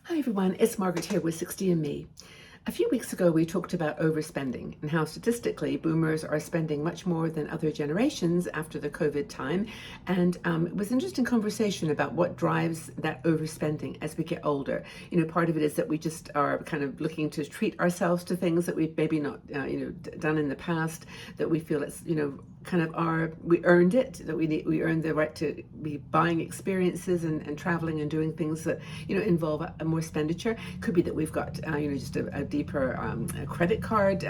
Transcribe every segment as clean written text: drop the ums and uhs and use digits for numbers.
Hi everyone, it's Margaret here with 60 and Me. A few weeks ago we talked about overspending and how statistically boomers are spending much more than other generations after the COVID time, and it was an interesting conversation about what drives that overspending as we get older. Part of it is that we just are kind of looking to treat ourselves to things that we've maybe not done in the past, that we feel it's kind of we earned it, that we earned the right to be buying experiences and traveling and doing things that involve a more expenditure. Could be that we've got just a deeper a credit card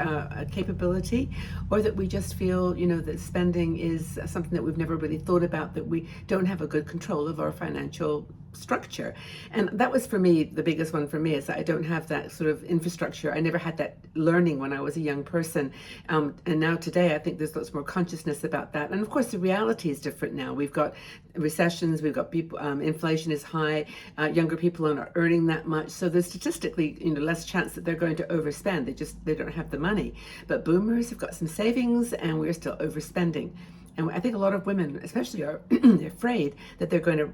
capability, or that we just feel that spending is something that we've never really thought about, that we don't have a good control of our financial structure. And that was, for me, the biggest one for me, is that I don't have that sort of infrastructure. I never had that learning when I was a young person, and now today I think there's lots more consciousness about that. And of course the reality is different now. We've got recessions, we've got people, inflation is high, younger people are not earning that much, so there's statistically less chance that they're going to overspend. They don't have the money. But boomers have got some savings and we're still overspending. And I think a lot of women, especially, are afraid that they're going to,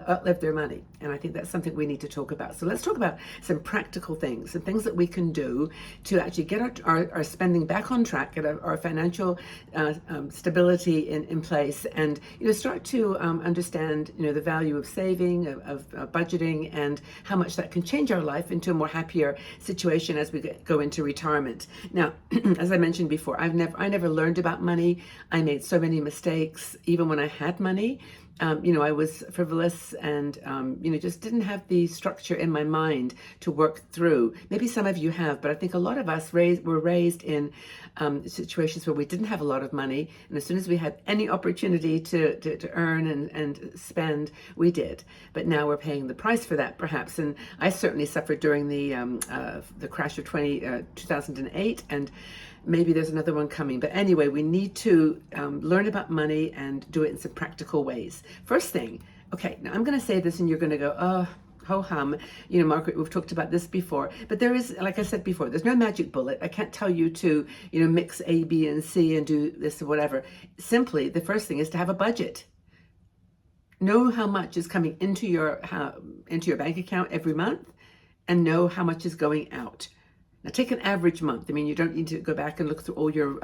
outlive their money. And I think that's something we need to talk about. So let's talk about some practical things, some things that we can do to actually get our spending back on track, get our financial stability in place, and start to understand the value of saving, of budgeting, and how much that can change our life into a more happier situation as we go into retirement. Now, as I mentioned before, I never learned about money. I made so many mistakes, even when I had money. I was frivolous and, just didn't have the structure in my mind to work through. Maybe some of you have, but I think a lot of us were raised in situations where we didn't have a lot of money. And as soon as we had any opportunity to earn and spend, we did. But now we're paying the price for that, perhaps. And I certainly suffered during the crash of 2008, and maybe there's another one coming. But anyway, we need to learn about money and do it in some practical ways. First thing, okay, now I'm going to say this and you're going to go, oh, ho hum, Margaret, we've talked about this before. But there is, like I said before, there's no magic bullet. I can't tell you to, mix A, B, and C and do this or whatever. Simply, the first thing is to have a budget. Know how much is coming into your bank account every month, and know how much is going out. Now, take an average month. I mean, you don't need to go back and look through all your,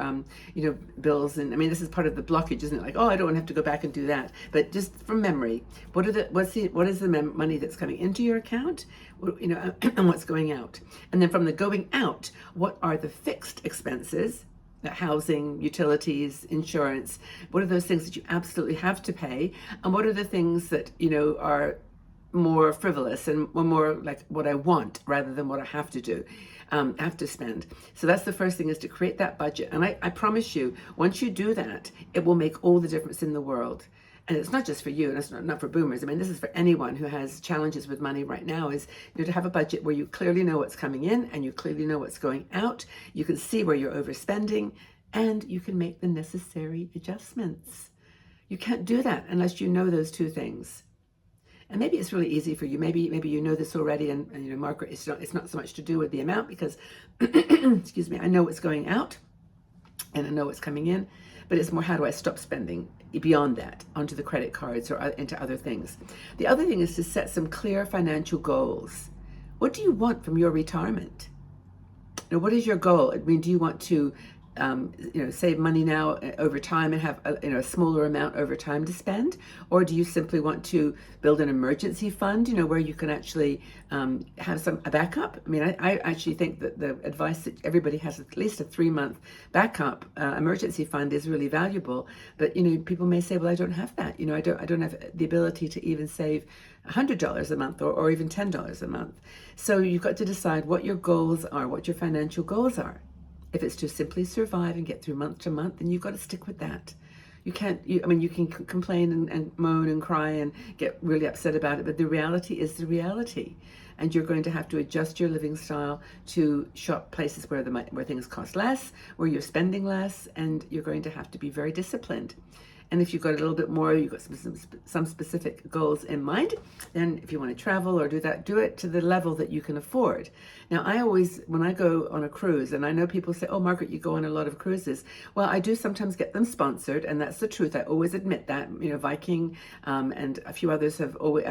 bills. And I mean, this is part of the blockage, isn't it? Like, oh, I don't want to have to go back and do that. But just from memory, what is the money that's coming into your account, and what's going out? And then from the going out, what are the fixed expenses? Housing, utilities, insurance. What are those things that you absolutely have to pay? And what are the things that, are more frivolous and more like what I want rather than what I have to do, have to spend. So that's the first thing, is to create that budget. And I promise you, once you do that, it will make all the difference in the world. And it's not just for you, and it's not for boomers. I mean, this is for anyone who has challenges with money right now, is to have a budget where you clearly know what's coming in and you clearly know what's going out. You can see where you're overspending, and you can make the necessary adjustments. You can't do that unless you know those two things. And maybe it's really easy for you. Maybe you know this already, and Margaret, it's not so much to do with the amount, because excuse me, I know what's going out and I know what's coming in, but it's more, how do I stop spending beyond that onto the credit cards or into other things. The other thing is to set some clear financial goals. What do you want from your retirement? What is your goal? I mean, do you want to save money now over time and have a smaller amount over time to spend? Or do you simply want to build an emergency fund, where you can actually have a backup? I mean, I actually think that the advice that everybody has at least a 3-month backup emergency fund is really valuable. But, people may say, well, I don't have that. I don't have the ability to even save $100 a month or even $10 a month. So you've got to decide what your goals are, what your financial goals are. If it's to simply survive and get through month to month, then you've got to stick with that. You can complain and moan and cry and get really upset about it, but the reality is the reality. And you're going to have to adjust your living style to shop places where things cost less, where you're spending less, and you're going to have to be very disciplined. And if you've got a little bit more, you've got some specific goals in mind, then if you want to travel or do that, do it to the level that you can afford. Now, I always, when I go on a cruise, and I know people say, oh, Margaret, you go on a lot of cruises. Well, I do sometimes get them sponsored, and that's the truth. I always admit that. Viking and a few others have always,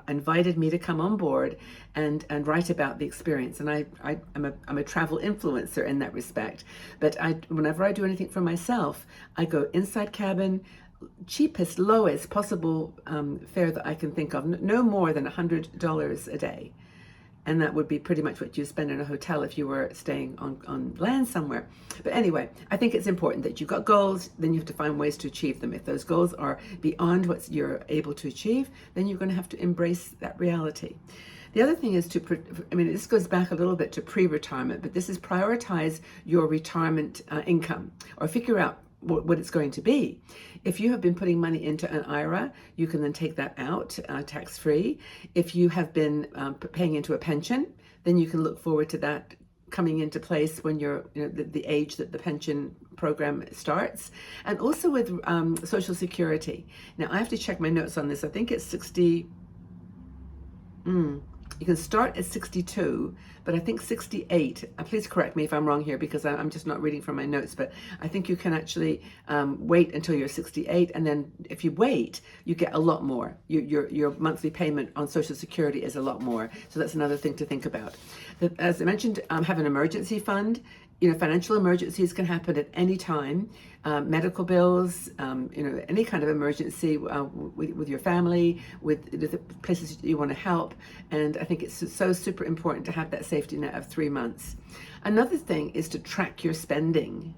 invited me to come on board and write about the experience. And I'm a travel influencer in that respect. But whenever I do anything for myself, I go inside cabin, cheapest, lowest possible fare that I can think of, no more than $100 a day. And that would be pretty much what you spend in a hotel if you were staying on land somewhere. But anyway, I think it's important that you've got goals, then you have to find ways to achieve them. If those goals are beyond what you're able to achieve, then you're going to have to embrace that reality. The other thing is this goes back a little bit to pre-retirement, but this is prioritize your retirement income, or figure out what it's going to be. If you have been putting money into an IRA, you can then take that out tax-free. If you have been paying into a pension, then you can look forward to that coming into place when you're the age that the pension program starts. And also with Social Security. Now, I have to check my notes on this. I think it's 60. You can start at 62, but I think 68, please correct me if I'm wrong here, because I'm just not reading from my notes, but I think you can actually wait until you're 68, and then if you wait, you get a lot more. Your monthly payment on Social Security is a lot more, so that's another thing to think about. As I mentioned, have an emergency fund. Financial emergencies can happen at any time. Medical bills, any kind of emergency with your family, with the places you want to help. And I think it's so super important to have that safety net of 3 months. Another thing is to track your spending.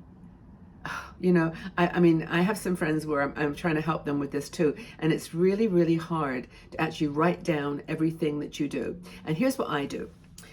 I have some friends where I'm trying to help them with this too, and it's really, really hard to actually write down everything that you do. And here's what I do.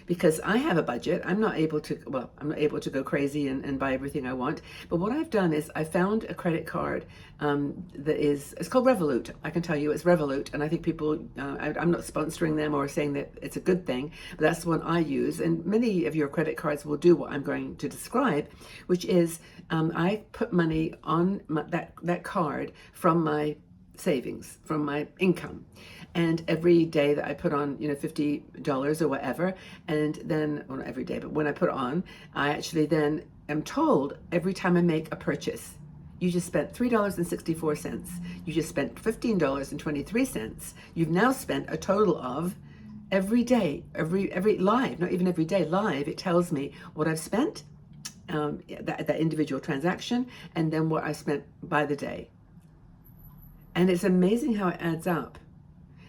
Because I have a budget, I'm not able to go crazy and buy everything I want. But what I've done is I found a credit card it's called Revolut. I can tell you it's Revolut, and I think people, I'm not sponsoring them or saying that it's a good thing, but that's the one I use. And many of your credit cards will do what I'm going to describe, which is I put money on that card from my savings, from my income. And every day that I put on, $50 or whatever, and then, well, not every day, but when I put it on, I actually then am told every time I make a purchase, you just spent $3.64. You just spent $15.23. You've now spent a total of every day, every live, not even every day, live, it tells me what I've spent, that individual transaction, and then what I spent by the day. And it's amazing how it adds up.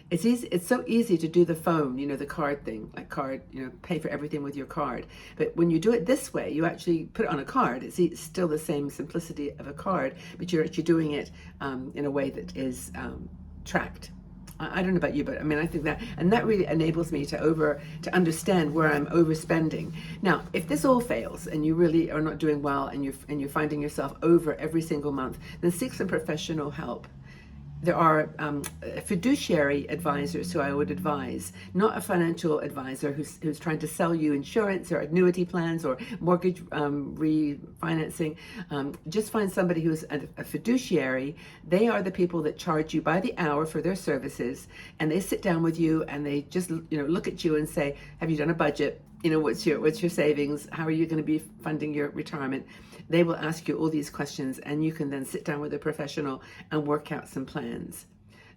It's easy. It's so easy to do the phone, the card thing, pay for everything with your card. But when you do it this way, you actually put it on a card. It's still the same simplicity of a card, but you're actually doing it in a way that is tracked. I don't know about you, but I think that really enables me to understand where I'm overspending. Now, if this all fails and you really are not doing well and you're finding yourself over every single month, then seek some professional help. There are fiduciary advisors who I would advise, not a financial advisor who's trying to sell you insurance or annuity plans or mortgage refinancing. Just find somebody who's a fiduciary. They are the people that charge you by the hour for their services, and they sit down with you and they just look at you and say, have you done a budget? What's your savings? How are you going to be funding your retirement? They will ask you all these questions, and you can then sit down with a professional and work out some plans.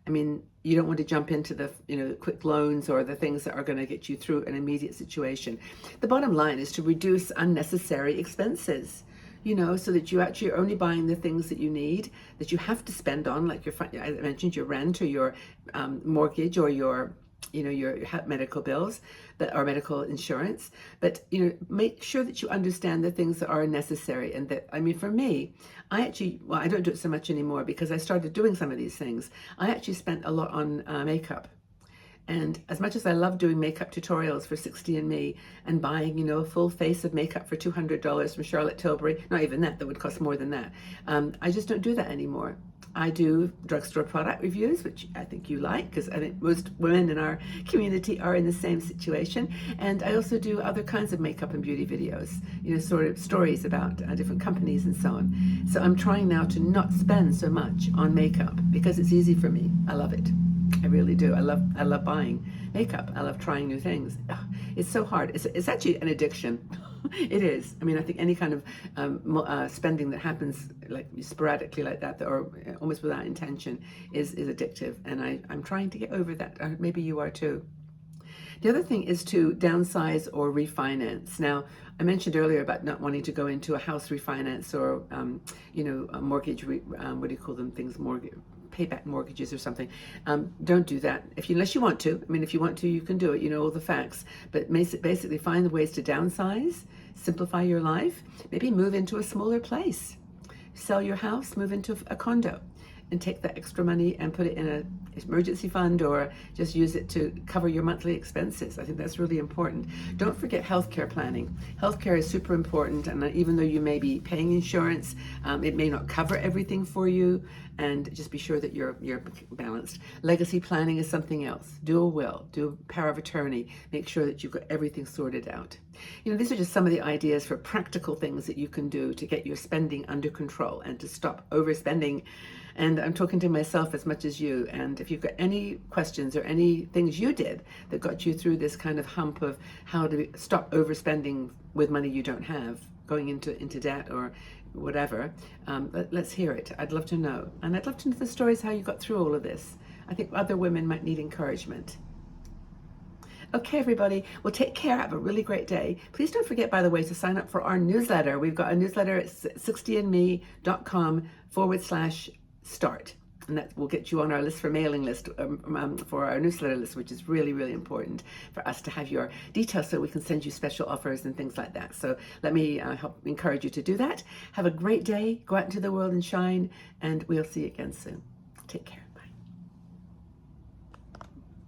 You don't want to jump into the quick loans or the things that are going to get you through an immediate situation. The bottom line is to reduce unnecessary expenses, so that you actually are only buying the things that you need, that you have to spend on, like I mentioned, your rent or your mortgage or your medical bills that are medical insurance. But make sure that you understand the things that are necessary. And that, for me, I don't do it so much anymore because I started doing some of these things. I actually spent a lot on makeup. And as much as I love doing makeup tutorials for 60andMe and buying, a full face of makeup for $200 from Charlotte Tilbury, not even that would cost more than that. I just don't do that anymore. I do drugstore product reviews, which I think you like, because I think most women in our community are in the same situation. And I also do other kinds of makeup and beauty videos, sort of stories about different companies and so on. So I'm trying now to not spend so much on makeup because it's easy for me. I love it. I really do. I love buying makeup. I love trying new things. Ugh, it's so hard. It's actually an addiction. It is. I mean, I think any kind of spending that happens like sporadically like that, or almost without intention, is addictive. And I'm trying to get over that. Maybe you are too. The other thing is to downsize or refinance. Now, I mentioned earlier about not wanting to go into a house refinance or, a mortgage, what do you call them, things, mortgage, payback mortgages or something. Don't do that unless you want to. I mean, if you want to, you can do it. You know all the facts. But basically find the ways to downsize, simplify your life, maybe move into a smaller place. Sell your house, move into a condo, and take that extra money and put it in an emergency fund or just use it to cover your monthly expenses. I think that's really important. Don't forget healthcare planning. Healthcare is super important, and even though you may be paying insurance, it may not cover everything for you, and just be sure that you're balanced. Legacy planning is something else. Do a will, do a power of attorney, make sure that you've got everything sorted out. These are just some of the ideas for practical things that you can do to get your spending under control and to stop overspending. And I'm talking to myself as much as you. And if you've got any questions or any things you did that got you through this kind of hump of how to stop overspending with money you don't have, going into debt or whatever, let's hear it. I'd love to know. And I'd love to know the stories how you got through all of this. I think other women might need encouragement. Okay, everybody. Well, take care. Have a really great day. Please don't forget, by the way, to sign up for our newsletter. We've got a newsletter at 60andme.com/start. And that will get you on our list for mailing list, for our newsletter list, which is really, really important for us to have your details so we can send you special offers and things like that. So let me help encourage you to do that. Have a great day. Go out into the world and shine, and we'll see you again soon. Take care.